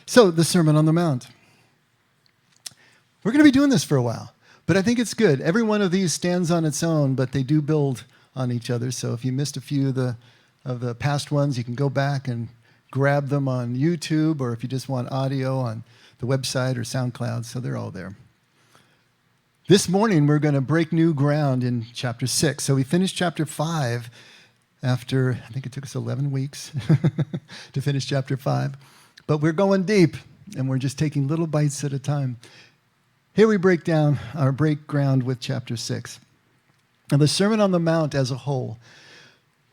So, the Sermon on the Mount. We're going to be doing this for a while, but I think it's good. Every one of these stands on its own, but they do build on each other. So if you missed a few of the past ones, you can go back and grab them on YouTube, or if you just want audio on the website or SoundCloud, so they're all there. This morning, we're going to break new ground in chapter 6. So we finished chapter 5 after, I think it took us 11 weeks to finish chapter 5. But we're going deep, and we're just taking little bites at a time. Here we break ground with chapter 6. Now, the Sermon on the Mount as a whole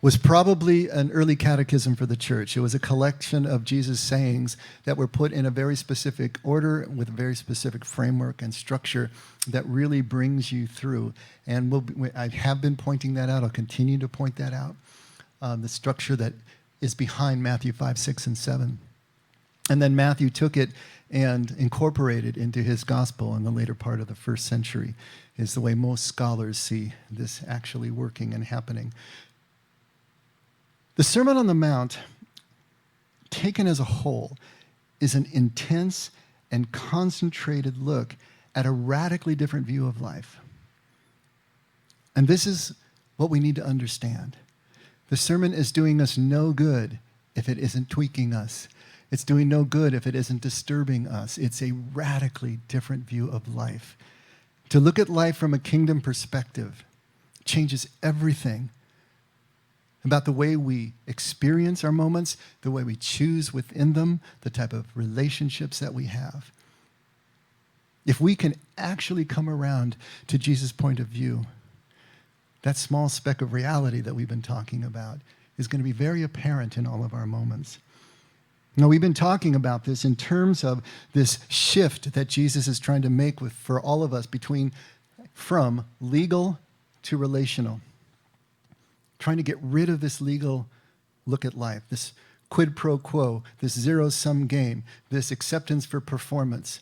was probably an early catechism for the church. It was a collection of Jesus' sayings that were put in a very specific order with a very specific framework and structure that really brings you through. And I have been pointing that out. I'll continue to point that out, the structure that is behind Matthew 5, 6, and 7. And then Matthew took it and incorporated into his gospel in the later part of the first century, is the way most scholars see this actually working and happening. The Sermon on the Mount, taken as a whole, is an intense and concentrated look at a radically different view of life. And this is what we need to understand. The sermon is doing us no good if it isn't tweaking us. It's doing no good if it isn't disturbing us. It's a radically different view of life. To look at life from a kingdom perspective changes everything about the way we experience our moments, the way we choose within them, the type of relationships that we have. If we can actually come around to Jesus' point of view, that small speck of reality that we've been talking about is going to be very apparent in all of our moments. Now, we've been talking about this in terms of this shift that Jesus is trying to make for all of us from legal to relational. Trying to get rid of this legal look at life, this quid pro quo, this zero-sum game, this acceptance for performance.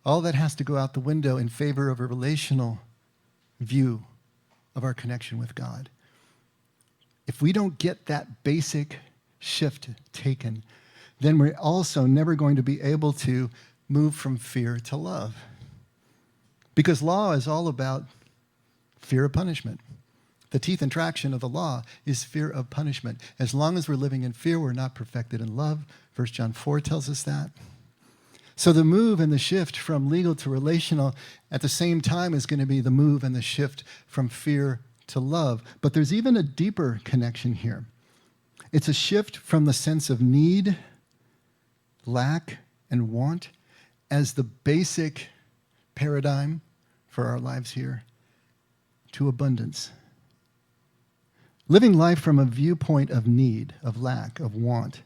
All that has to go out the window in favor of a relational view of our connection with God. If we don't get that basic shift taken, then we're also never going to be able to move from fear to love. Because law is all about fear of punishment. The teeth and traction of the law is fear of punishment. As long as we're living in fear, we're not perfected in love. 1 John 4 tells us that. So the move and the shift from legal to relational at the same time is going to be the move and the shift from fear to love. But there's even a deeper connection here. It's a shift from the sense of need, lack, and want as the basic paradigm for our lives here to abundance. Living life from a viewpoint of need, of lack, of want,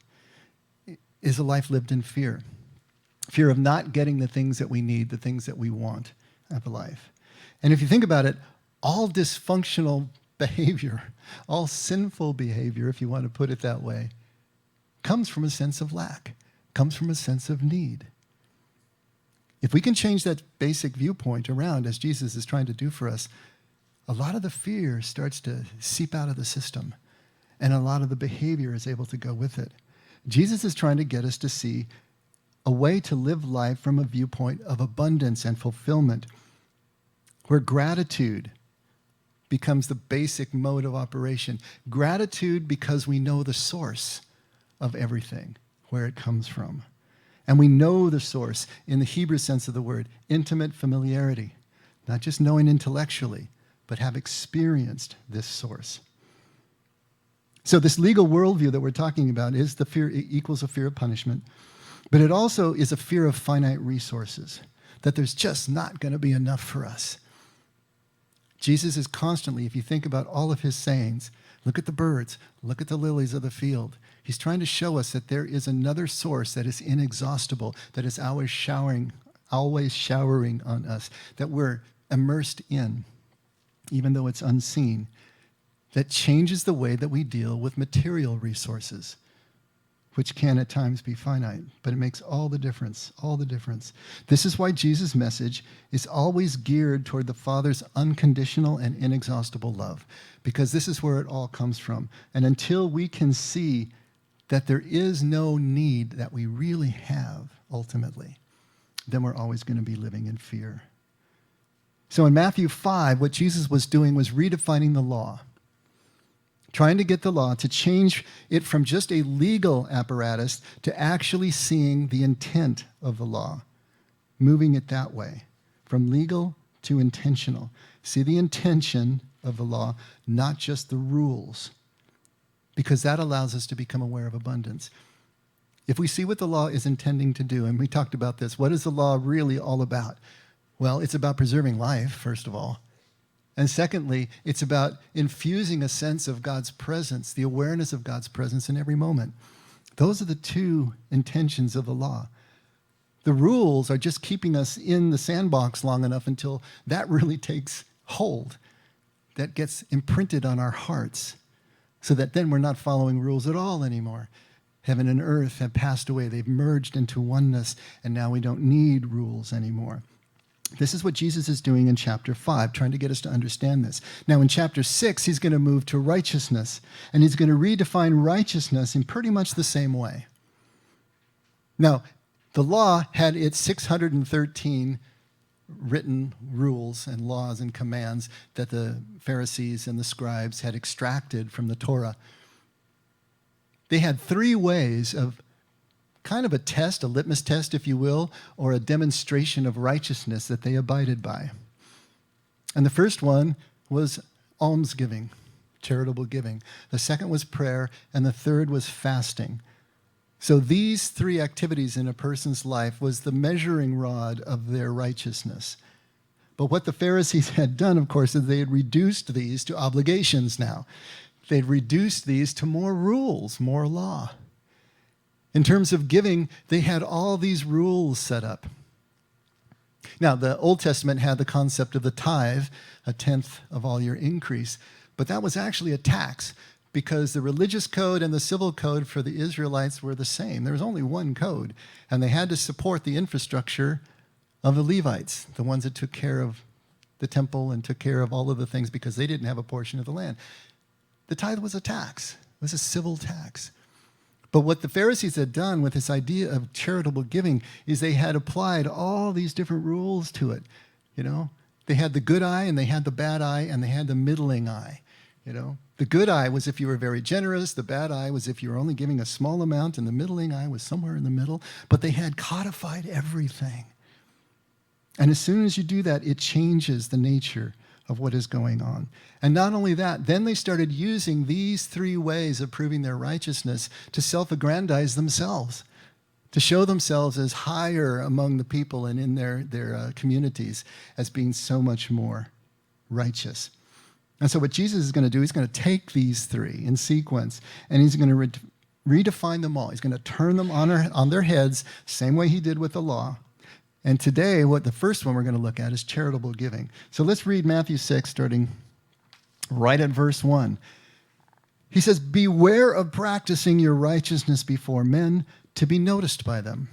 is a life lived in fear. Fear of not getting the things that we need, the things that we want out of life. And if you think about it, all dysfunctional behavior, all sinful behavior, if you want to put it that way, comes from a sense of lack, comes from a sense of need. If we can change that basic viewpoint around, as Jesus is trying to do for us, a lot of the fear starts to seep out of the system, and a lot of the behavior is able to go with it. Jesus is trying to get us to see a way to live life from a viewpoint of abundance and fulfillment, where gratitude becomes the basic mode of operation. Gratitude because we know the source of everything, where it comes from. And we know the source in the Hebrew sense of the word, intimate familiarity, not just knowing intellectually, but have experienced this source. So this legal worldview that we're talking about is the fear, it equals a fear of punishment, but it also is a fear of finite resources, that there's just not going to be enough for us. Jesus is constantly, if you think about all of his sayings, look at the birds, look at the lilies of the field. He's trying to show us that there is another source that is inexhaustible, that is always showering on us, that we're immersed in, even though it's unseen, that changes the way that we deal with material resources, which can at times be finite, but it makes all the difference, all the difference. This is why Jesus' message is always geared toward the Father's unconditional and inexhaustible love, because this is where it all comes from. And until we can see that there is no need that we really have ultimately, then we're always going to be living in fear. So in Matthew 5, what Jesus was doing was redefining the law, trying to get the law to change it from just a legal apparatus to actually seeing the intent of the law, moving it that way, from legal to intentional. See the intention of the law, not just the rules, because that allows us to become aware of abundance. If we see what the law is intending to do, and we talked about this, what is the law really all about? Well, it's about preserving life, first of all. And secondly, it's about infusing a sense of God's presence, the awareness of God's presence in every moment. Those are the two intentions of the law. The rules are just keeping us in the sandbox long enough until that really takes hold, that gets imprinted on our hearts, so that then we're not following rules at all anymore. Heaven and earth have passed away. They've merged into oneness, and now we don't need rules anymore. This is what Jesus is doing in chapter 5, trying to get us to understand this. Now, in chapter 6, he's going to move to righteousness, and he's going to redefine righteousness in pretty much the same way. Now, the law had its 613 written rules and laws and commands that the Pharisees and the scribes had extracted from the Torah. They had 3 ways of kind of a test, a litmus test, if you will, or a demonstration of righteousness that they abided by. And the first one was almsgiving, charitable giving. The second was prayer, and the third was fasting. So these 3 activities in a person's life was the measuring rod of their righteousness. But what the Pharisees had done, of course, is they had reduced these to obligations now. They'd reduced these to more rules, more law. In terms of giving, they had all these rules set up. Now, the Old Testament had the concept of the tithe, a tenth of all your increase, but that was actually a tax because the religious code and the civil code for the Israelites were the same. There was only one code, and they had to support the infrastructure of the Levites, the ones that took care of the temple and took care of all of the things because they didn't have a portion of the land. The tithe was a tax. It was a civil tax. But what the Pharisees had done with this idea of charitable giving is they had applied all these different rules to it. You know, they had the good eye and they had the bad eye and they had the middling eye. You know, the good eye was if you were very generous. The bad eye was if you were only giving a small amount, and the middling eye was somewhere in the middle. But they had codified everything. And as soon as you do that, it changes the nature of what is going on. And not only that, then they started using these 3 ways of proving their righteousness to self-aggrandize themselves, to show themselves as higher among the people and in their communities as being so much more righteous. And so what Jesus is going to do, he's going to take these 3 in sequence, and he's going to redefine them all. He's going to turn them on their heads, same way he did with the law. And today, the first one we're going to look at is charitable giving. So let's read Matthew 6, starting right at verse 1. He says, "Beware of practicing your righteousness before men to be noticed by them.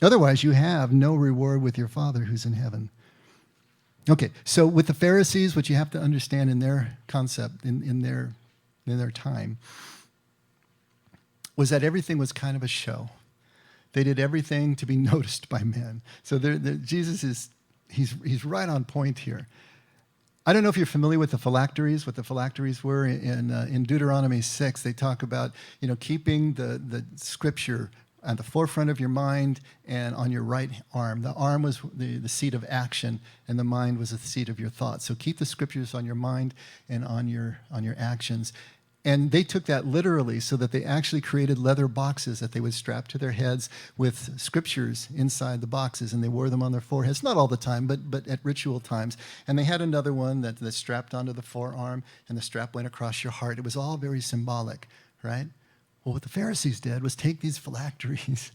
Otherwise, you have no reward with your Father who's in heaven." Okay, so with the Pharisees, what you have to understand in their concept, in their time, was that everything was kind of a show. They did everything to be noticed by men. So Jesus he's right on point here. I don't know if you're familiar with the Phylacteries, what the Phylacteries were. In Deuteronomy 6, they talk about, keeping the scripture at the forefront of your mind and on your right arm. The arm was the seat of action, and the mind was the seat of your thoughts. So keep the scriptures on your mind and on your actions. And they took that literally, so that they actually created leather boxes that they would strap to their heads with scriptures inside the boxes, and they wore them on their foreheads, not all the time, but at ritual times. And they had another one that strapped onto the forearm, and the strap went across your heart. It was all very symbolic, right? Well, what the Pharisees did was take these phylacteries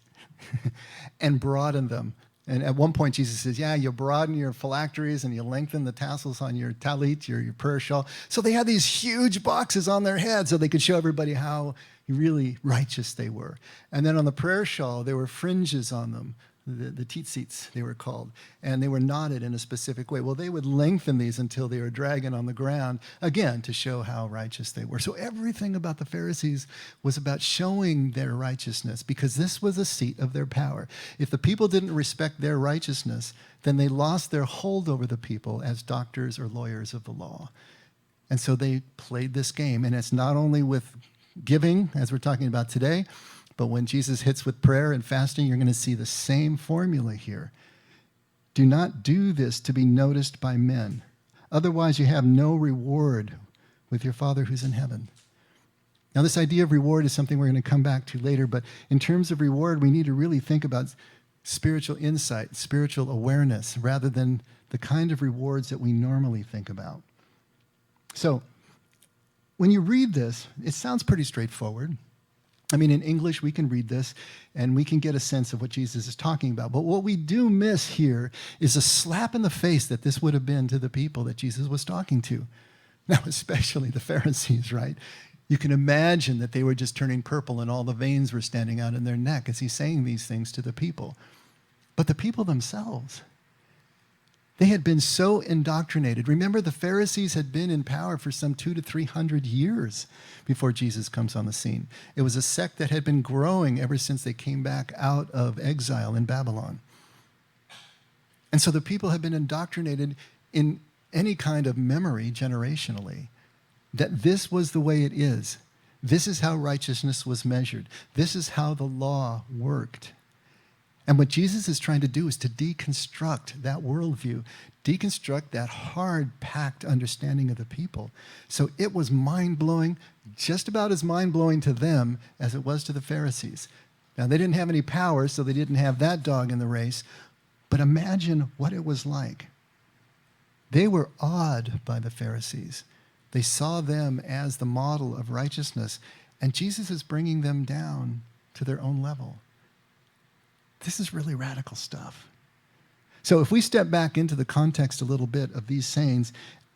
and broaden them. And at one point, Jesus says, yeah, you broaden your phylacteries and you lengthen the tassels on your talit, your prayer shawl. So they had these huge boxes on their heads so they could show everybody how really righteous they were. And then on the prayer shawl, there were fringes on them the tzitzits, they were called, and they were knotted in a specific way. Well, they would lengthen these until they were dragging on the ground, again, to show how righteous they were. So everything about the Pharisees was about showing their righteousness, because this was a seat of their power. If the people didn't respect their righteousness, then they lost their hold over the people as doctors or lawyers of the law. And so they played this game, and it's not only with giving, as we're talking about today, but when Jesus hits with prayer and fasting, you're going to see the same formula here. Do not do this to be noticed by men. Otherwise, you have no reward with your Father who's in heaven. Now, this idea of reward is something we're going to come back to later, but in terms of reward, we need to really think about spiritual insight, spiritual awareness, rather than the kind of rewards that we normally think about. So, when you read this, it sounds pretty straightforward. I mean, in English, we can read this, and we can get a sense of what Jesus is talking about. But what we do miss here is a slap in the face that this would have been to the people that Jesus was talking to. Now, especially the Pharisees, right? You can imagine that they were just turning purple and all the veins were standing out in their neck as he's saying these things to the people. But the people themselves, they had been so indoctrinated. Remember, the Pharisees had been in power for some 200 to 300 years before Jesus comes on the scene. It was a sect that had been growing ever since they came back out of exile in Babylon. And so the people had been indoctrinated in any kind of memory generationally that this was the way it is. This is how righteousness was measured. This is how the law worked. And what Jesus is trying to do is to deconstruct that worldview, deconstruct that hard-packed understanding of the people. So it was mind-blowing, just about as mind-blowing to them as it was to the Pharisees. Now, they didn't have any power, so they didn't have that dog in the race. But imagine what it was like. They were awed by the Pharisees. They saw them as the model of righteousness, and Jesus is bringing them down to their own level. This is really radical stuff. So if we step back into the context a little bit of these sayings,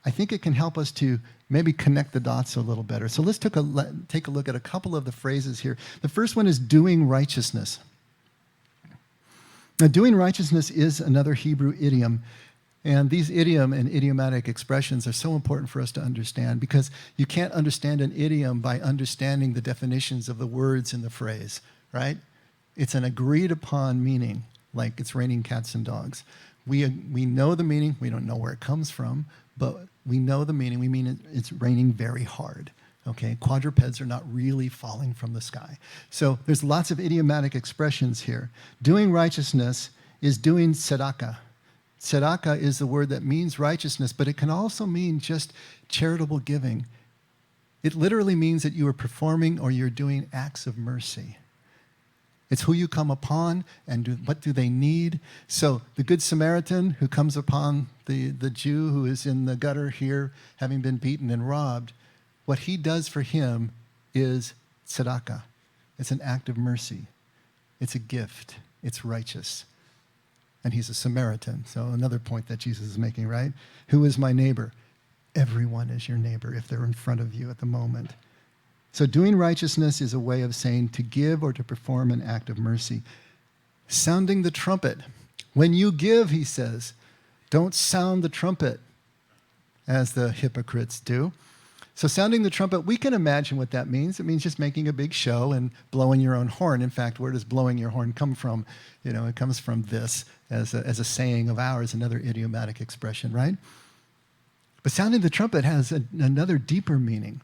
I think it can help us to maybe connect the dots a little better. So let's take a look at a couple of the phrases here. The first one is doing righteousness. Now, doing righteousness is another Hebrew idiom. And these idiom and idiomatic expressions are so important for us to understand, because you can't understand an idiom by understanding the definitions of the words in the phrase, right? It's an agreed upon meaning, like it's raining cats and dogs. We know the meaning. We don't know where it comes from, but we know the meaning. We mean it's raining very hard. Okay, quadrupeds are not really falling from the sky. So there's lots of idiomatic expressions here. Doing righteousness is doing tzedakah. Tzedakah is the word that means righteousness, but it can also mean just charitable giving. It literally means that you are performing or you're doing acts of mercy. It's who you come upon and what do they need. So the Good Samaritan who comes upon the Jew who is in the gutter here, having been beaten and robbed, what he does for him is tzedakah. It's an act of mercy. It's a gift. It's righteous. And he's a Samaritan. So another point that Jesus is making, right? Who is my neighbor? Everyone is your neighbor if they're in front of you at the moment. So doing righteousness is a way of saying to give or to perform an act of mercy. Sounding the trumpet. When you give, he says, don't sound the trumpet as the hypocrites do. So sounding the trumpet, we can imagine what that means. It means just making a big show and blowing your own horn. In fact, where does blowing your horn come from? You know, it comes from this as a saying of ours, another idiomatic expression, right? But sounding the trumpet has another deeper meaning.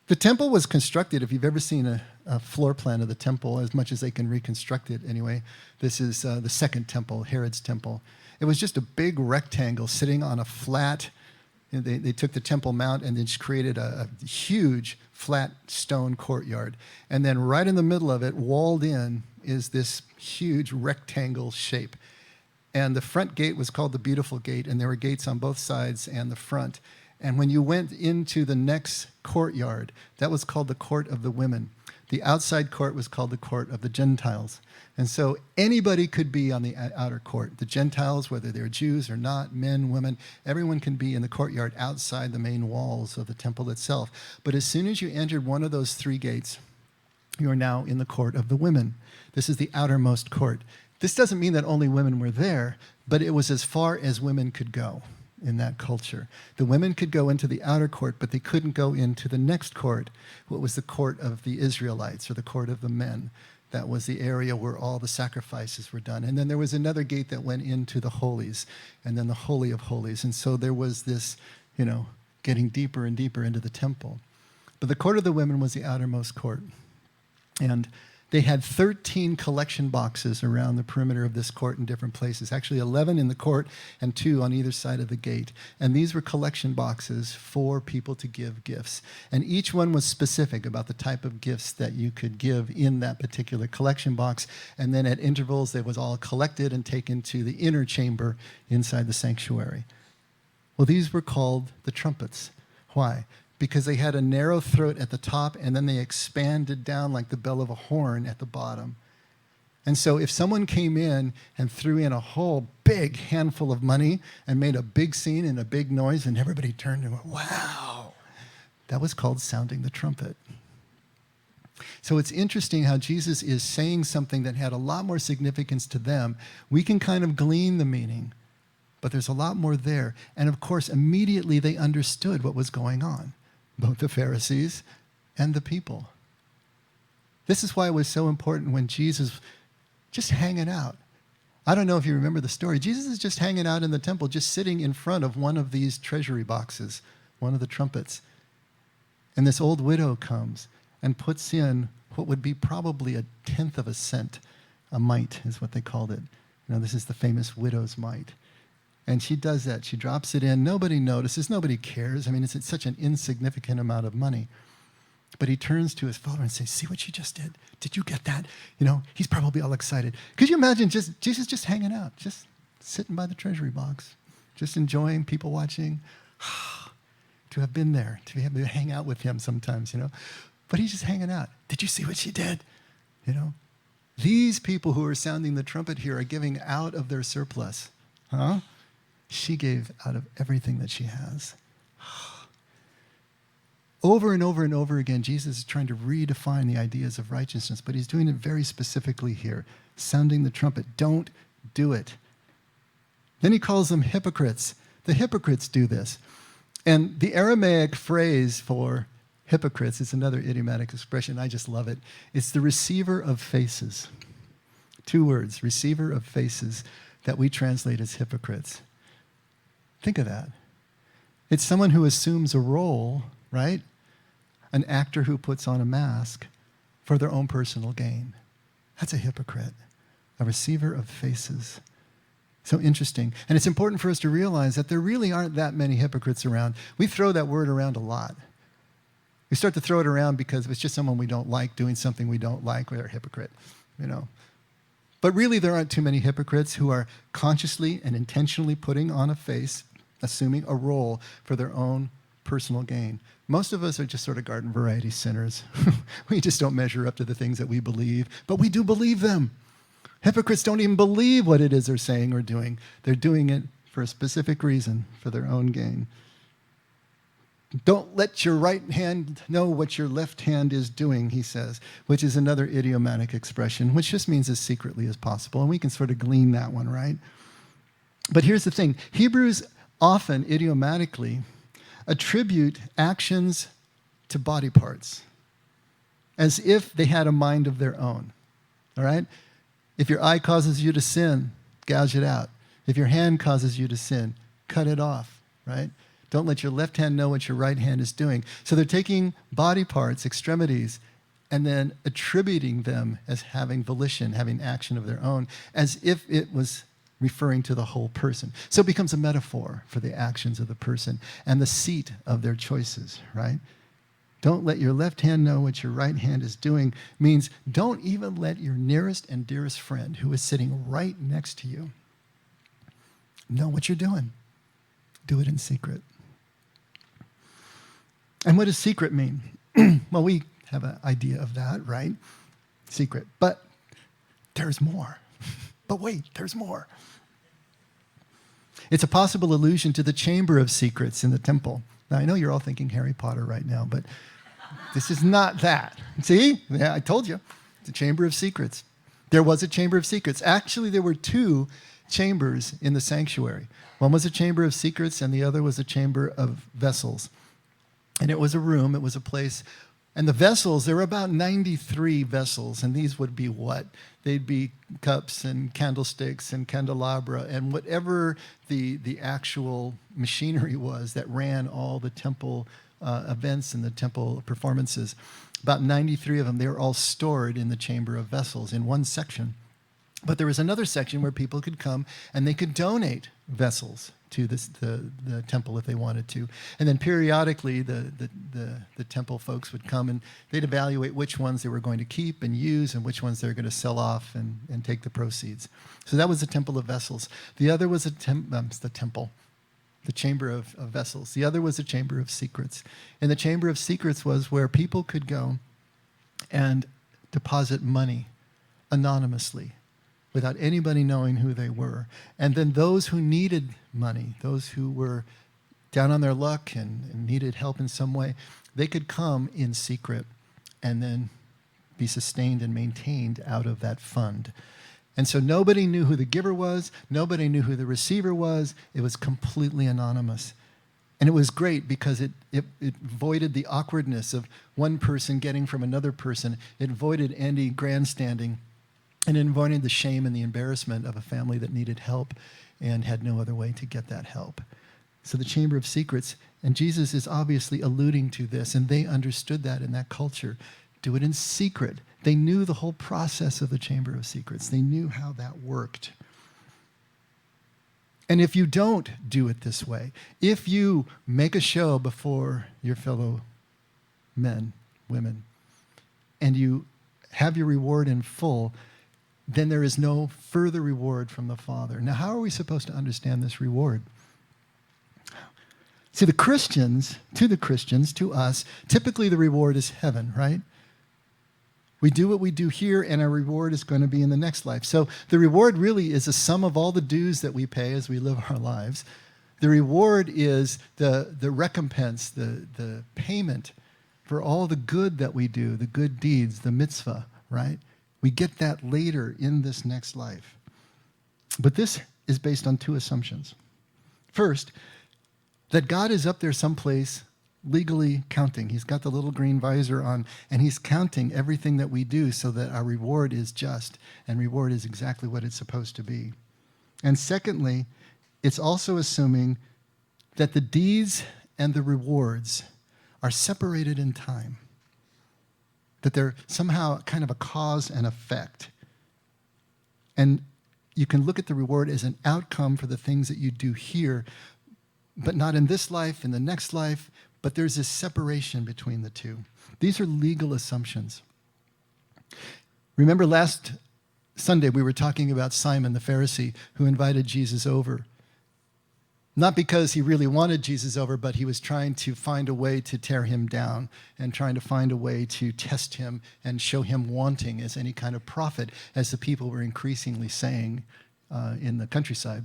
The temple was constructed, if you've ever seen a floor plan of the temple, as much as they can reconstruct it anyway, this is the second temple, Herod's temple. It was just a big rectangle sitting on a flat. They took the Temple Mount and then just created a huge flat stone courtyard. And then right in the middle of it, walled in, is this huge rectangle shape. And the front gate was called the Beautiful Gate, and there were gates on both sides and the front. And when you went into the next courtyard, that was called the Court of the Women. The outside court was called the Court of the Gentiles. And so anybody could be on the outer court. The Gentiles, whether they're Jews or not, men, women, everyone can be in the courtyard outside the main walls of the temple itself. But as soon as you entered one of those three gates, you are now in the Court of the Women. This is the outermost court. This doesn't mean that only women were there, but it was as far as women could go in that culture. The women could go into the outer court, but they couldn't go into the next court, what was the court of the Israelites, or the court of the men. That was the area where all the sacrifices were done. And then there was another gate that went into the holies, and then the Holy of Holies. And so there was this, getting deeper and deeper into the temple. But the court of the women was the outermost court. And they had 13 collection boxes around the perimeter of this court in different places. Actually, 11 in the court and 2 on either side of the gate. And these were collection boxes for people to give gifts. And each one was specific about the type of gifts that you could give in that particular collection box. And then at intervals, they was all collected and taken to the inner chamber inside the sanctuary. Well, these were called the trumpets. Why? Because they had a narrow throat at the top, and then they expanded down like the bell of a horn at the bottom. And so if someone came in and threw in a whole big handful of money and made a big scene and a big noise, and everybody turned and went, wow, that was called sounding the trumpet. So it's interesting how Jesus is saying something that had a lot more significance to them. We can kind of glean the meaning, but there's a lot more there. And of course, immediately they understood what was going on. Both the Pharisees and the people. This is why it was so important when Jesus just hanging out. I don't know if you remember the story. Jesus is just hanging out in the temple, just sitting in front of one of these treasury boxes, one of the trumpets. And this old widow comes and puts in what would be probably 1/10 of a cent. A mite is what they called it. This is the famous widow's mite. And she does that. She drops it in. Nobody notices. Nobody cares. It's such an insignificant amount of money. But he turns to his father and says, see what she just did? Did you get that? He's probably all excited. Could you imagine Jesus just hanging out, just sitting by the treasury box, just enjoying people watching? To have been there, to be able to hang out with him sometimes, But he's just hanging out. Did you see what she did? These people who are sounding the trumpet here are giving out of their surplus. Huh? She gave out of everything that she has. Over and over and over again, Jesus is trying to redefine the ideas of righteousness, but he's doing it very specifically here, sounding the trumpet. Don't do it. Then he calls them hypocrites. The hypocrites do this. And the Aramaic phrase for hypocrites is another idiomatic expression. I just love it. It's the receiver of faces. 2 words, receiver of faces, that we translate as hypocrites. Think of that. It's someone who assumes a role, right? An actor who puts on a mask for their own personal gain. That's a hypocrite, a receiver of faces. So interesting. And it's important for us to realize that there really aren't that many hypocrites around. We throw that word around a lot. We start to throw it around because if it's just someone we don't like doing something we don't like, we're a hypocrite, But really, there aren't too many hypocrites who are consciously and intentionally putting on a face, assuming a role for their own personal gain. Most of us are just sort of garden variety sinners. We just don't measure up to the things that we believe, but we do believe them. Hypocrites don't even believe what it is they're saying or doing. They're doing it for a specific reason, for their own gain. Don't let your right hand know what your left hand is doing, he says, which is another idiomatic expression, which just means as secretly as possible. And we can sort of glean that one, right? But here's the thing. Hebrews often, idiomatically, attribute actions to body parts as if they had a mind of their own, all right? If your eye causes you to sin, gouge it out. If your hand causes you to sin, cut it off, right? Don't let your left hand know what your right hand is doing. So they're taking body parts, extremities, and then attributing them as having volition, having action of their own, as if it was referring to the whole person. So it becomes a metaphor for the actions of the person and the seat of their choices, right? Don't let your left hand know what your right hand is doing means don't even let your nearest and dearest friend who is sitting right next to you know what you're doing. Do it in secret. And what does secret mean? Well, we have an idea of that, right? Secret. But there's more. But wait, there's more. It's a possible allusion to the chamber of secrets in the temple. Now, I know you're all thinking Harry Potter right now, but this is not that. See? Yeah, I told you. It's a chamber of secrets. There was a chamber of secrets. Actually, there were two chambers in the sanctuary. One was a chamber of secrets, and the other was a chamber of vessels. And it was a room, it was a place. And the vessels, there were about 93 vessels, and these would be what? They'd be cups and candlesticks and candelabra and whatever the actual machinery was that ran all the temple events and the temple performances. About 93 of them, they were all stored in the chamber of vessels in one section. But there was another section where people could come and they could donate vessels to the temple if they wanted to. And then periodically the temple folks would come and they'd evaluate which ones they were going to keep and use and which ones they were going to sell off and take the proceeds. So that was the temple of vessels. The other was the temple, the chamber of vessels. The other was the chamber of secrets. And the chamber of secrets was where people could go and deposit money anonymously, without anybody knowing who they were. And then those who needed money, those who were down on their luck and needed help in some way, they could come in secret and then be sustained and maintained out of that fund. And so nobody knew who the giver was, nobody knew who the receiver was. It was completely anonymous. And it was great because it voided the awkwardness of one person getting from another person. It voided any grandstanding, and avoiding the shame and the embarrassment of a family that needed help and had no other way to get that help. So the chamber of secrets, and Jesus is obviously alluding to this, and they understood that in that culture. Do it in secret. They knew the whole process of the chamber of secrets. They knew how that worked. And if you don't do it this way, if you make a show before your fellow men, women, and you have your reward in full, then there is no further reward from the Father. Now, how are we supposed to understand this reward? See, to us, typically the reward is heaven, right? We do what we do here, and our reward is going to be in the next life. So the reward really is a sum of all the dues that we pay as we live our lives. The reward is the recompense, the payment for all the good that we do, the good deeds, the mitzvah, right? We get that later in this next life. But this is based on two assumptions. First, that God is up there someplace legally counting. He's got the little green visor on, and he's counting everything that we do so that our reward is just, and reward is exactly what it's supposed to be. And secondly, it's also assuming that the deeds and the rewards are separated in time, that they're somehow kind of a cause and effect. And you can look at the reward as an outcome for the things that you do here, but not in this life, in the next life, but there's this separation between the two. These are legal assumptions. Remember last Sunday we were talking about Simon the Pharisee who invited Jesus over. Not because he really wanted Jesus over, but he was trying to find a way to tear him down and trying to find a way to test him and show him wanting as any kind of prophet, as the people were increasingly saying in the countryside.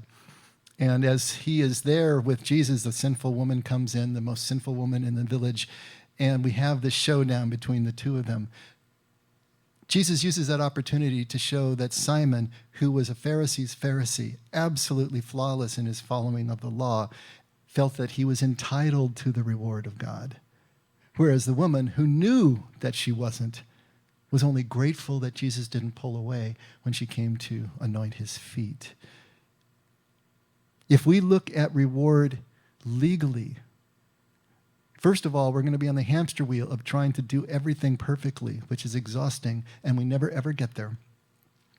And as he is there with Jesus, the sinful woman comes in, the most sinful woman in the village, and we have this showdown between the two of them. Jesus uses that opportunity to show that Simon, who was a Pharisee's Pharisee, absolutely flawless in his following of the law, felt that he was entitled to the reward of God. Whereas the woman, who knew that she wasn't, was only grateful that Jesus didn't pull away when she came to anoint his feet. If we look at reward legally, first of all, we're going to be on the hamster wheel of trying to do everything perfectly, which is exhausting, and we never ever get there,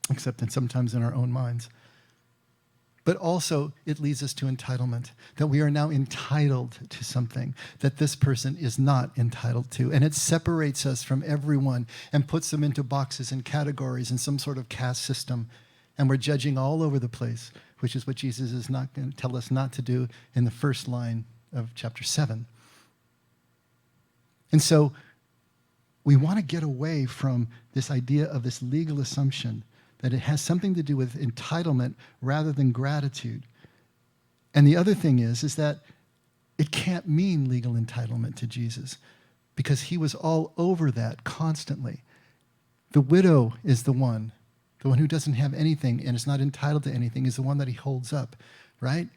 except sometimes in our own minds. But also, it leads us to entitlement, that we are now entitled to something that this person is not entitled to. And it separates us from everyone and puts them into boxes and categories in some sort of caste system. And we're judging all over the place, which is what Jesus is not going to tell us not to do in the first line of chapter 7. And so we want to get away from this idea of this legal assumption that it has something to do with entitlement rather than gratitude. And the other thing is that it can't mean legal entitlement to Jesus because he was all over that constantly. The widow is the one The one who doesn't have anything and is not entitled to anything is the one that he holds up, right?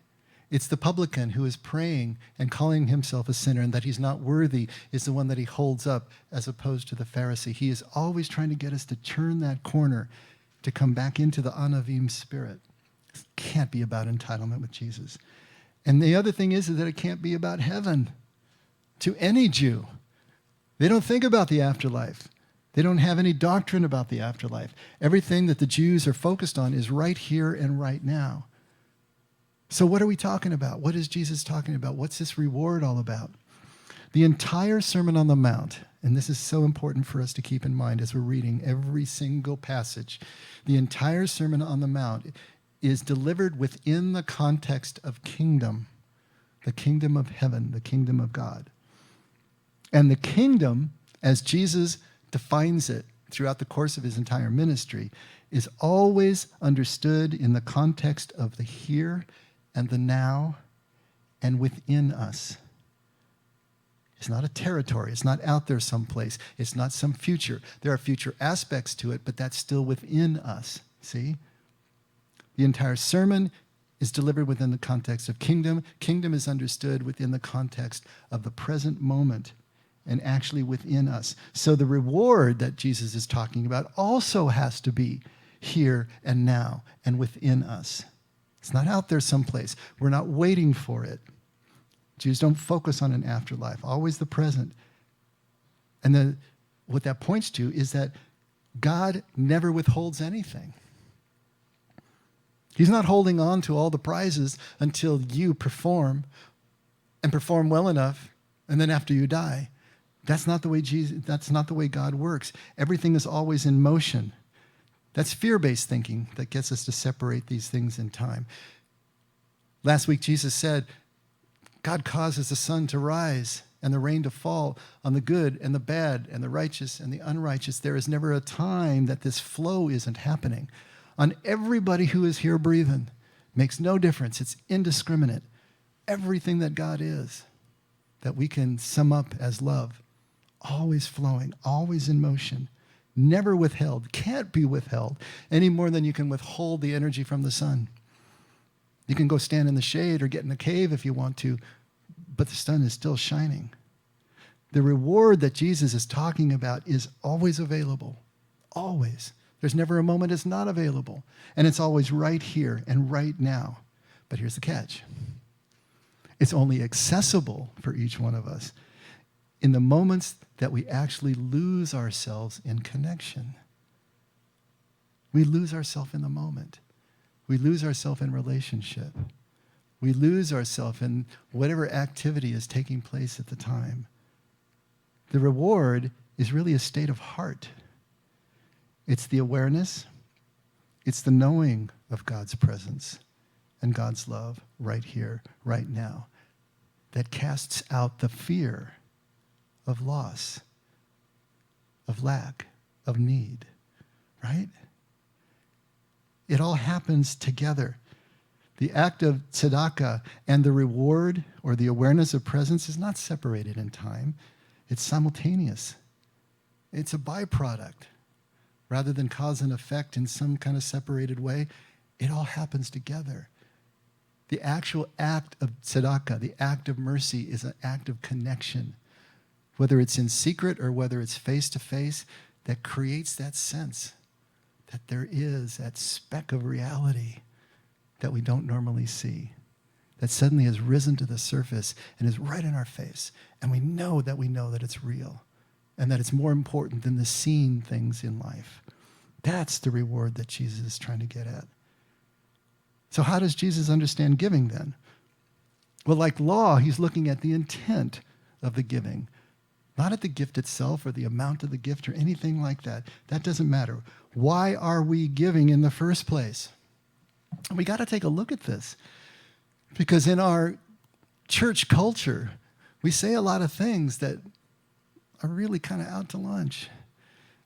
It's the publican who is praying and calling himself a sinner and that he's not worthy is the one that he holds up as opposed to the Pharisee. He is always trying to get us to turn that corner to come back into the anavim spirit. It can't be about entitlement with Jesus. And the other thing is that it can't be about heaven to any Jew. They don't think about the afterlife. They don't have any doctrine about the afterlife. Everything that the Jews are focused on is right here and right now. So what are we talking about? What is Jesus talking about? What's this reward all about? The entire Sermon on the Mount, and this is so important for us to keep in mind as we're reading every single passage, the entire Sermon on the Mount is delivered within the context of kingdom, the kingdom of heaven, the kingdom of God. And the kingdom, as Jesus defines it throughout the course of his entire ministry, is always understood in the context of the here and the now and within us. It's not a territory. It's not out there someplace. It's not some future. There are future aspects to it, but that's still within us. See? The entire sermon is delivered within the context of kingdom. Kingdom is understood within the context of the present moment and actually within us. So the reward that Jesus is talking about also has to be here and now and within us. It's not out there someplace. We're not waiting for it. Jews don't focus on an afterlife, always the present. And what that points to is that God never withholds anything. He's not holding on to all the prizes until you perform and perform well enough, and then after you die. That's not the way God works. Everything is always in motion. That's fear-based thinking that gets us to separate these things in time. Last week, Jesus said, God causes the sun to rise and the rain to fall on the good and the bad and the righteous and the unrighteous. There is never a time that this flow isn't happening. On everybody who is here breathing, makes no difference. It's indiscriminate. Everything that God is, that we can sum up as love, always flowing, always in motion, never withheld, can't be withheld any more than you can withhold the energy from the sun. You can go stand in the shade or get in a cave if you want to, but the sun is still shining. The reward that Jesus is talking about is always available, always. There's never a moment it's not available, and it's always right here and right now. But here's the catch. It's only accessible for each one of us in the moments that we actually lose ourselves in connection. We lose ourselves in the moment. We lose ourselves in relationship. We lose ourselves in whatever activity is taking place at the time. The reward is really a state of heart. It's the awareness. It's the knowing of God's presence and God's love right here, right now, that casts out the fear of loss, of lack, of need, right? It all happens together. The act of tzedakah and the reward or the awareness of presence is not separated in time. It's simultaneous. It's a byproduct. Rather than cause and effect in some kind of separated way, it all happens together. The actual act of tzedakah, the act of mercy, is an act of connection. Whether it's in secret or whether it's face-to-face, that creates that sense that there is that speck of reality that we don't normally see, that suddenly has risen to the surface and is right in our face. And we know that it's real and that it's more important than the seen things in life. That's the reward that Jesus is trying to get at. So how does Jesus understand giving then? Well, like law, he's looking at the intent of the giving, not at the gift itself or the amount of the gift or anything like that. That doesn't matter. Why are we giving in the first place? And we got to take a look at this, because in our church culture, we say a lot of things that are really kind of out to lunch.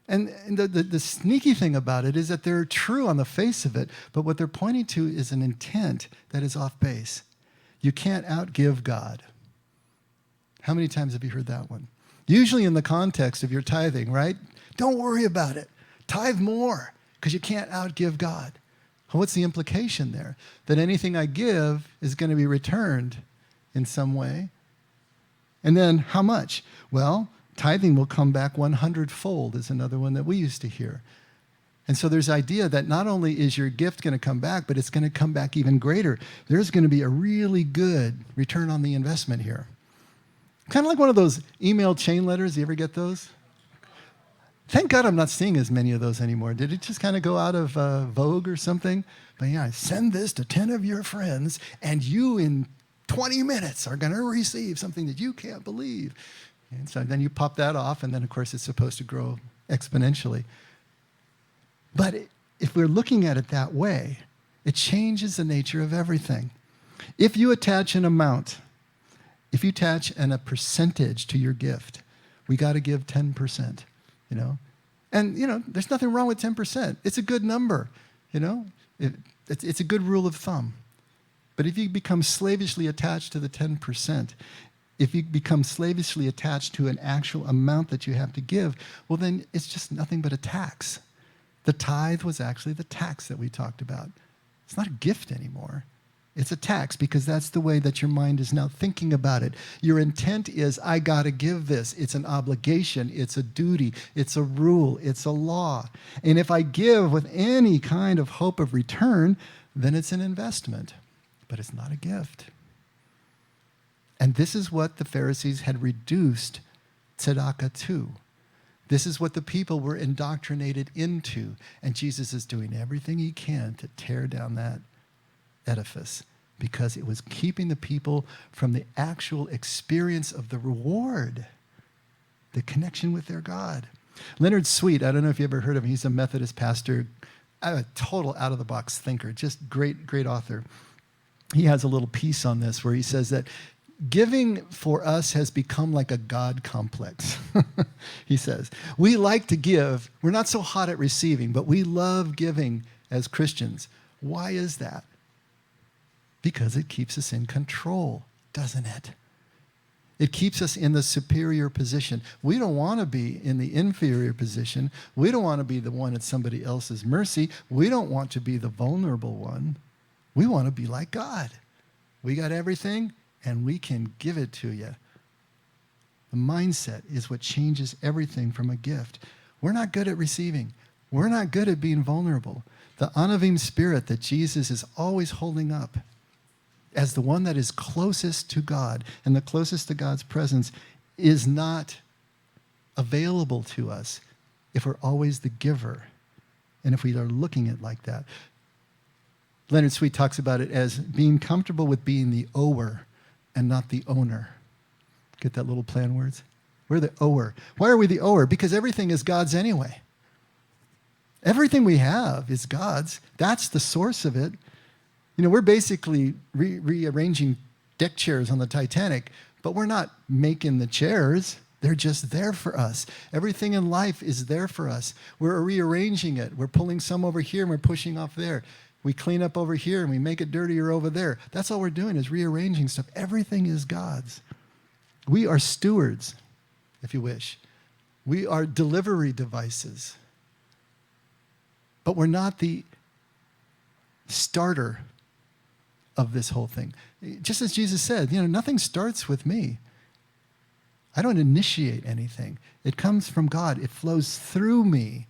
And the sneaky thing about it is that they're true on the face of it, but what they're pointing to is an intent that is off base. You can't outgive God. How many times have you heard that one? Usually in the context of your tithing, right? Don't worry about it. Tithe more. because you can't outgive God. Well, what's the implication there? That anything I give is going to be returned in some way. And then how much? Well, tithing will come back 100-fold is another one that we used to hear. And so there's idea that not only is your gift going to come back, but it's going to come back even greater. There's going to be a really good return on the investment here. Kind of like one of those email chain letters. You ever get those? Thank God I'm not seeing as many of those anymore. Did it just kind of go out of vogue or something? But yeah, send this to 10 of your friends, and you in 20 minutes are going to receive something that you can't believe. And so then you pop that off, and then, of course, it's supposed to grow exponentially. But if we're looking at it that way, it changes the nature of everything. If you attach an amount, if you attach a percentage to your gift, we got to give 10%. And, there's nothing wrong with 10%. It's a good number, It's a good rule of thumb. But if you become slavishly attached to the 10%, if you become slavishly attached to an actual amount that you have to give, well, then it's just nothing but a tax. The tithe was actually the tax that we talked about. It's not a gift anymore. It's a tax because that's the way that your mind is now thinking about it. Your intent is, I got to give this. It's an obligation. It's a duty. It's a rule. It's a law. And if I give with any kind of hope of return, then it's an investment. But it's not a gift. And this is what the Pharisees had reduced tzedakah to. This is what the people were indoctrinated into. And Jesus is doing everything he can to tear down that edifice because it was keeping the people from the actual experience of the reward, the connection with their God. Leonard Sweet, I don't know if you ever heard of him. He's a Methodist pastor, a total out-of-the-box thinker, just great author. He has a little piece on this where he says that giving for us has become like a God complex. He says, we like to give. We're not so hot at receiving, but we love giving as Christians. Why is that? Because it keeps us in control, doesn't it? It keeps us in the superior position. We don't want to be in the inferior position. We don't want to be the one at somebody else's mercy. We don't want to be the vulnerable one. We want to be like God. We got everything, and we can give it to you. The mindset is what changes everything from a gift. We're not good at receiving. We're not good at being vulnerable. The Anavim spirit that Jesus is always holding up as the one that is closest to God and the closest to God's presence is not available to us if we're always the giver and if we are looking at it like that. Leonard Sweet talks about it as being comfortable with being the ower and not the owner. Get that little play on words? We're the ower. Why are we the ower? Because everything is God's anyway. Everything we have is God's. That's the source of it. We're basically rearranging deck chairs on the Titanic, but we're not making the chairs. They're just there for us. Everything in life is there for us. We're rearranging it. We're pulling some over here and we're pushing off there. We clean up over here and we make it dirtier over there. That's all we're doing is rearranging stuff. Everything is God's. We are stewards, if you wish. We are delivery devices. But we're not the starter of this whole thing. Just as Jesus said, nothing starts with me. I don't initiate anything. It comes from God. It flows through me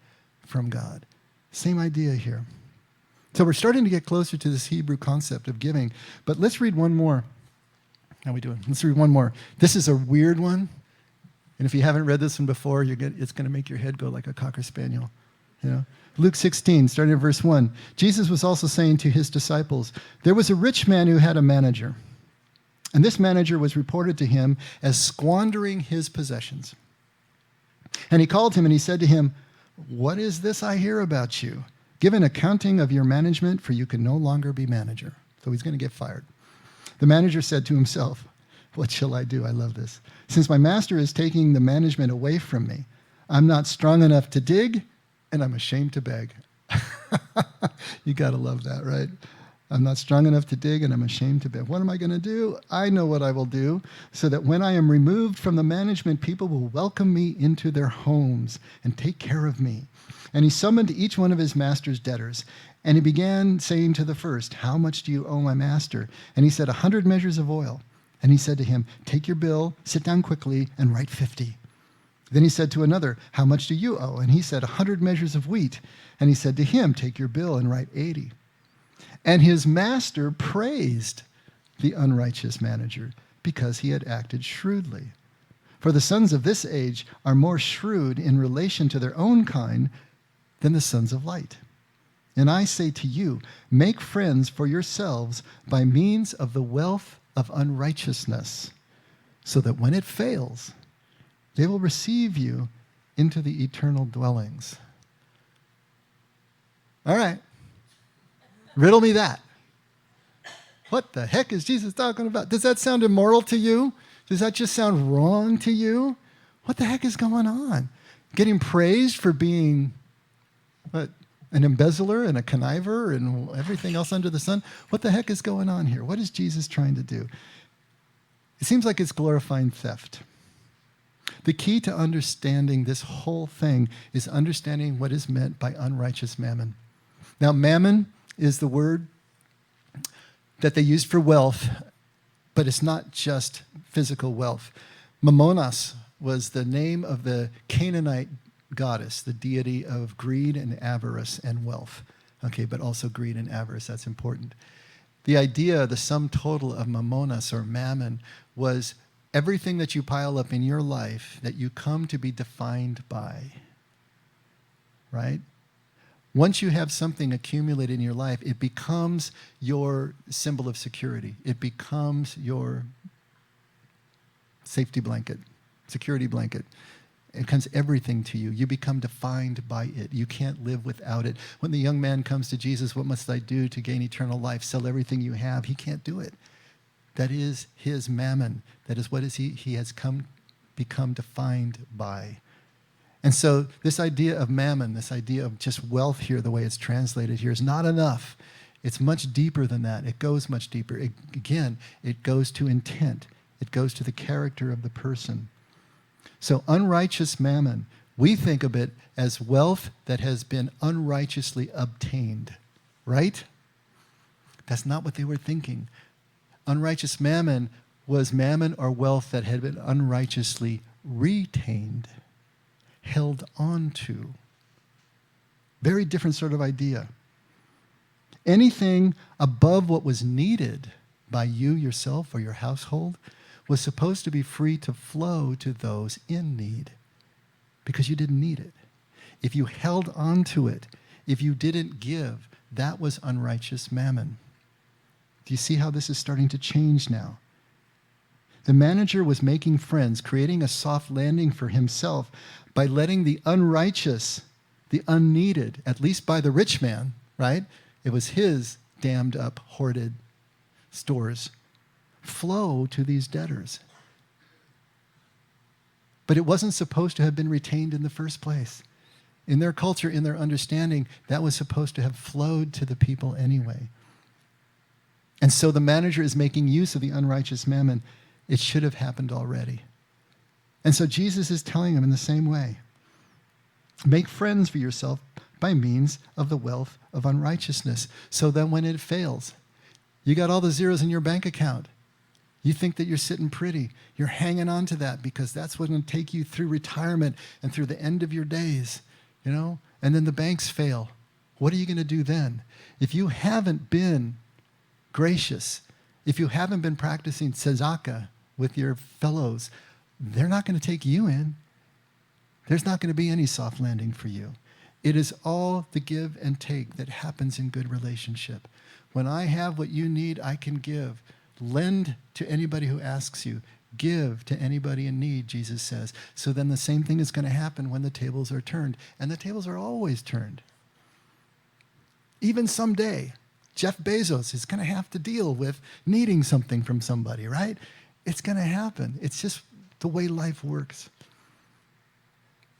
from God. Same idea here. So we're starting to get closer to this Hebrew concept of giving. But let's read one more. How are we doing? Let's read one more. This is a weird one. And if you haven't read this one before, it's going to make your head go like a cocker spaniel. Luke 16, starting at verse 1. Jesus was also saying to his disciples, there was a rich man who had a manager. And this manager was reported to him as squandering his possessions. And he called him and he said to him, what is this I hear about you? Give an accounting of your management, for you can no longer be manager. So he's going to get fired. The manager said to himself, what shall I do? I love this. Since my master is taking the management away from me, I'm not strong enough to dig, and I'm ashamed to beg. You got to love that, right? I'm not strong enough to dig, and I'm ashamed to beg. What am I going to do? I know what I will do, so that when I am removed from the management, people will welcome me into their homes and take care of me. And he summoned each one of his master's debtors. And he began saying to the first, how much do you owe my master? And he said, 100 measures of oil. And he said to him, take your bill, sit down quickly, and write 50. Then he said to another, how much do you owe? And he said, 100 measures of wheat. And he said to him, take your bill and write 80. And his master praised the unrighteous manager because he had acted shrewdly. For the sons of this age are more shrewd in relation to their own kind than the sons of light. And I say to you, make friends for yourselves by means of the wealth of unrighteousness, so that when it fails, they will receive you into the eternal dwellings. All right. Riddle me that. What the heck is Jesus talking about? Does that sound immoral to you? Does that just sound wrong to you? What the heck is going on? Getting praised for being what, an embezzler and a conniver and everything else under the sun? What the heck is going on here? What is Jesus trying to do? It seems like it's glorifying theft. The key to understanding this whole thing is understanding what is meant by unrighteous mammon. Now, mammon is the word that they used for wealth, but it's not just physical wealth. Mammonas was the name of the Canaanite goddess, the deity of greed and avarice and wealth. Okay, but also greed and avarice, that's important. The idea, the sum total of mammonas or mammon was everything that you pile up in your life that you come to be defined by, right? Once you have something accumulated in your life, it becomes your symbol of security. It becomes your safety blanket, security blanket. It becomes everything to you. You become defined by it. You can't live without it. When the young man comes to Jesus, what must I do to gain eternal life? Sell everything you have. He can't do it. That is his mammon. That is what he has become defined by. And so this idea of mammon, this idea of just wealth here, the way it's translated here, is not enough. It's much deeper than that. It goes much deeper. It goes to intent. It goes to the character of the person. So unrighteous mammon, we think of it as wealth that has been unrighteously obtained, right? That's not what they were thinking. Unrighteous mammon was mammon or wealth that had been unrighteously retained, held on to. Very different sort of idea. Anything above what was needed by you, yourself, or your household was supposed to be free to flow to those in need because you didn't need it. If you held on to it, if you didn't give, that was unrighteous mammon. Do you see how this is starting to change now? The manager was making friends, creating a soft landing for himself by letting the unrighteous, the unneeded, at least by the rich man, right? It was his dammed up, hoarded stores, flow to these debtors. But it wasn't supposed to have been retained in the first place. In their culture, in their understanding, that was supposed to have flowed to the people anyway. And so the manager is making use of the unrighteous mammon. It should have happened already. And so Jesus is telling them in the same way. Make friends for yourself by means of the wealth of unrighteousness. So then when it fails, you got all the zeros in your bank account. You think that you're sitting pretty. You're hanging on to that because that's what's going to take you through retirement and through the end of your days, you know? And then the banks fail. What are you going to do then? If you haven't been gracious, if you haven't been practicing tzedakah with your fellows, they're not going to take you in. There's not going to be any soft landing for you. It is all the give and take that happens in good relationship. When I have what you need, I can give. Lend to anybody who asks you. Give to anybody in need, Jesus says. So then the same thing is going to happen when the tables are turned. And the tables are always turned. Even someday, Jeff Bezos is going to have to deal with needing something from somebody, right? It's going to happen. It's just the way life works.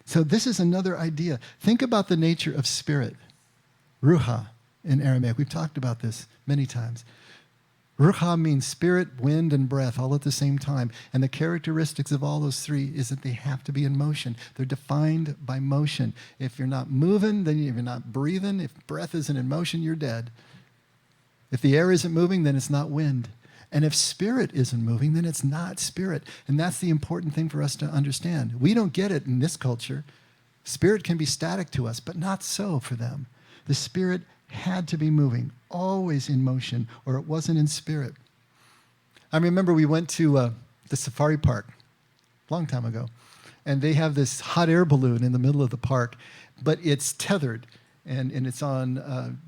So this is another idea. Think about the nature of spirit, ruha, in Aramaic. We've talked about this many times. Ruach means spirit, wind, and breath all at the same time. And the characteristics of all those three is that they have to be in motion. They're defined by motion. If you're not moving, then if you're not breathing, if breath isn't in motion, you're dead. If the air isn't moving, then it's not wind. And if spirit isn't moving, then it's not spirit. And that's the important thing for us to understand. We don't get it in this culture. Spirit can be static to us, but not so for them. The spirit had to be moving, always in motion, or it wasn't in spirit. I remember we went to the safari park a long time ago, and they have this hot air balloon in the middle of the park, but it's tethered, and it's on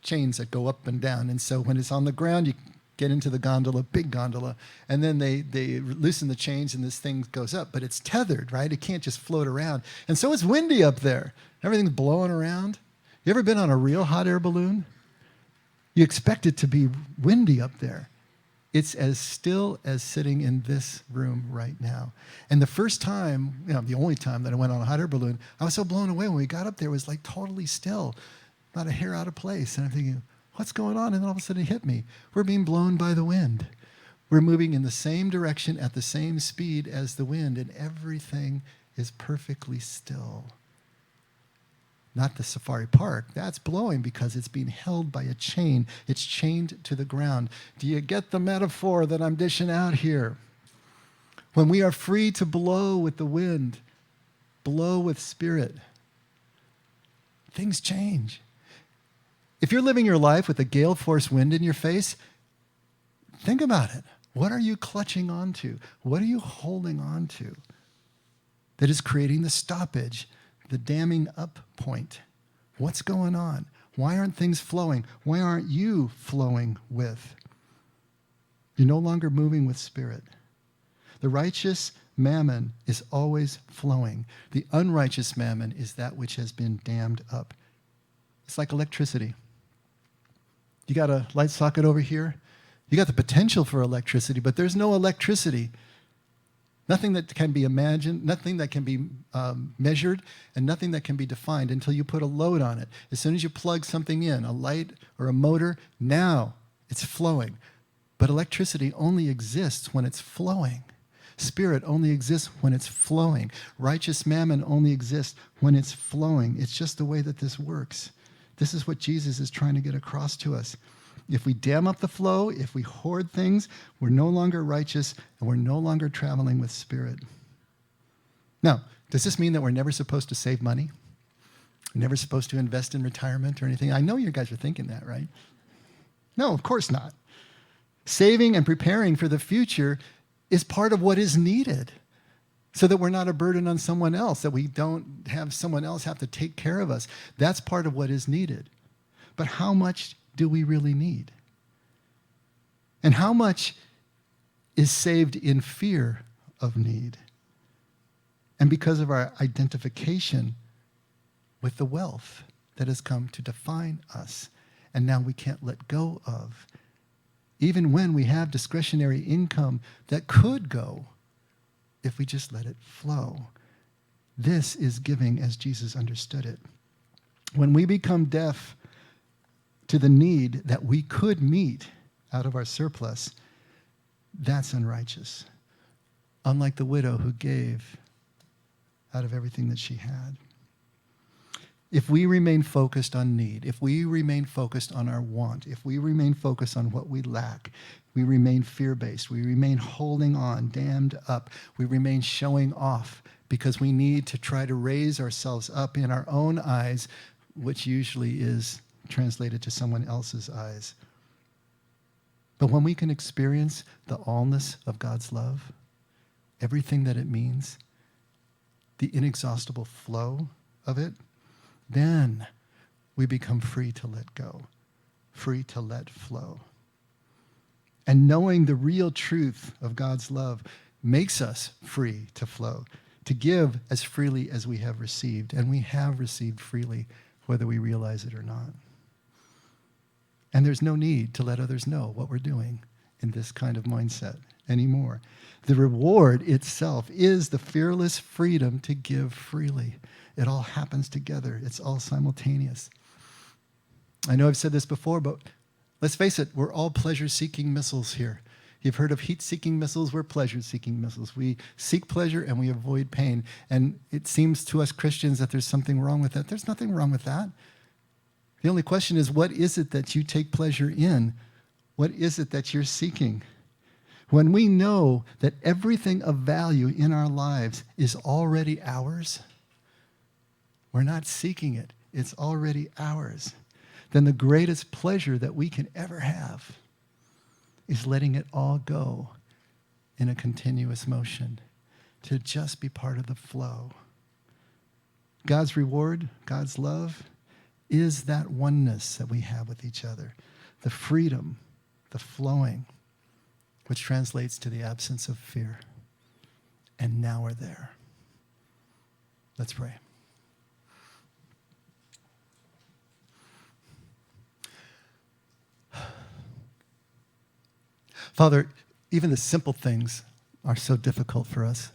chains that go up and down. And so when it's on the ground, you get into the gondola, big gondola, and then they loosen the chains and this thing goes up, but it's tethered, right? It can't just float around. And so it's windy up there. Everything's blowing around. You ever been on a real hot air balloon? You expect it to be windy up there. It's as still as sitting in this room right now. And the first time, the only time that I went on a hot air balloon, I was so blown away when we got up there. It was like totally still, not a hair out of place. And I'm thinking, what's going on? And then all of a sudden it hit me. We're being blown by the wind. We're moving in the same direction at the same speed as the wind, and everything is perfectly still. Not the safari park. That's blowing because it's being held by a chain. It's chained to the ground. Do you get the metaphor that I'm dishing out here? When we are free to blow with the wind, blow with spirit, things change. If you're living your life with a gale force wind in your face, think about it. What are you clutching onto? What are you holding on to that is creating the stoppage, the damming up point? What's going on? Why aren't things flowing? Why aren't you flowing with? You're no longer moving with spirit. The righteous mammon is always flowing. The unrighteous mammon is that which has been dammed up. It's like electricity. You got a light socket over here. You got the potential for electricity, but there's no electricity. Nothing that can be imagined, nothing that can be measured, and nothing that can be defined until you put a load on it. As soon as you plug something in, a light or a motor, now it's flowing. But electricity only exists when it's flowing. Spirit only exists when it's flowing. Righteous mammon only exists when it's flowing. It's just the way that this works. This is what Jesus is trying to get across to us. If we dam up the flow, if we hoard things, we're no longer righteous and we're no longer traveling with spirit. Now, does this mean that we're never supposed to save money? We're never supposed to invest in retirement or anything? I know you guys are thinking that, right? No, of course not. Saving and preparing for the future is part of what is needed so that we're not a burden on someone else, that we don't have someone else have to take care of us. That's part of what is needed. But how much do we really need? And how much is saved in fear of need? And because of our identification with the wealth that has come to define us, and now we can't let go of, even when we have discretionary income that could go if we just let it flow. This is giving as Jesus understood it. When we become deaf to the need that we could meet out of our surplus, that's unrighteous. Unlike the widow who gave out of everything that she had. If we remain focused on need, if we remain focused on our want, if we remain focused on what we lack, we remain fear-based, we remain holding on, dammed up, we remain showing off because we need to try to raise ourselves up in our own eyes, which usually is translated to someone else's eyes. But when we can experience the allness of God's love, everything that it means, the inexhaustible flow of it, then we become free to let go, free to let flow. And knowing the real truth of God's love makes us free to flow, to give as freely as we have received. And we have received freely, whether we realize it or not. And there's no need to let others know what we're doing in this kind of mindset anymore. The reward itself is the fearless freedom to give freely. It all happens together. It's all simultaneous. I know I've said this before, but let's face it, we're all pleasure-seeking missiles here. You've heard of heat-seeking missiles. We're pleasure-seeking missiles. We seek pleasure and we avoid pain. And it seems to us Christians that there's something wrong with that. There's nothing wrong with that. The only question is, what is it that you take pleasure in? What is it that you're seeking? When we know that everything of value in our lives is already ours, we're not seeking it. It's already ours. Then the greatest pleasure that we can ever have is letting it all go in a continuous motion, to just be part of the flow. God's reward, God's love, is that oneness that we have with each other, the freedom, the flowing, which translates to the absence of fear. And now we're there. Let's pray. Father, even the simple things are so difficult for us.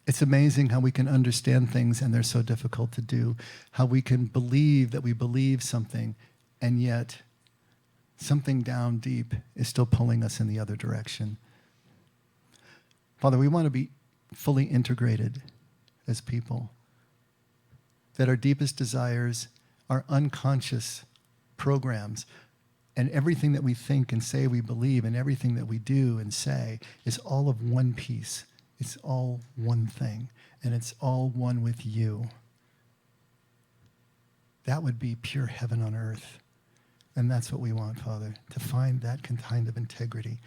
It's amazing how we can understand things and they're so difficult to do, how we can believe that we believe something, and yet something down deep is still pulling us in the other direction. Father, we want to be fully integrated as people, that our deepest desires, our unconscious programs, and everything that we think and say we believe, and everything that we do and say is all of one piece. It's all one thing, and it's all one with you. That would be pure heaven on earth. And that's what we want, Father, to find that kind of integrity.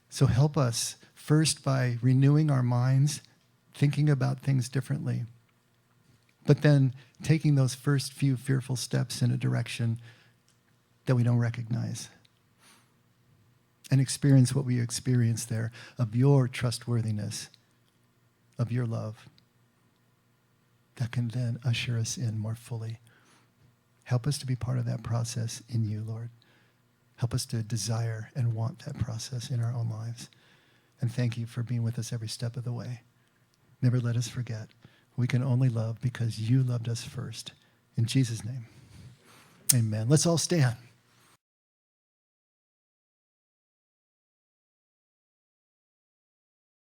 So help us first by renewing our minds, thinking about things differently, but then taking those first few fearful steps in a direction that we don't recognize, and experience what we experience there of your trustworthiness, of your love, that can then usher us in more fully. Help us to be part of that process in you, Lord. Help us to desire and want that process in our own lives. And thank you for being with us every step of the way. Never let us forget. We can only love because you loved us first. In Jesus' name, amen. Let's all stand.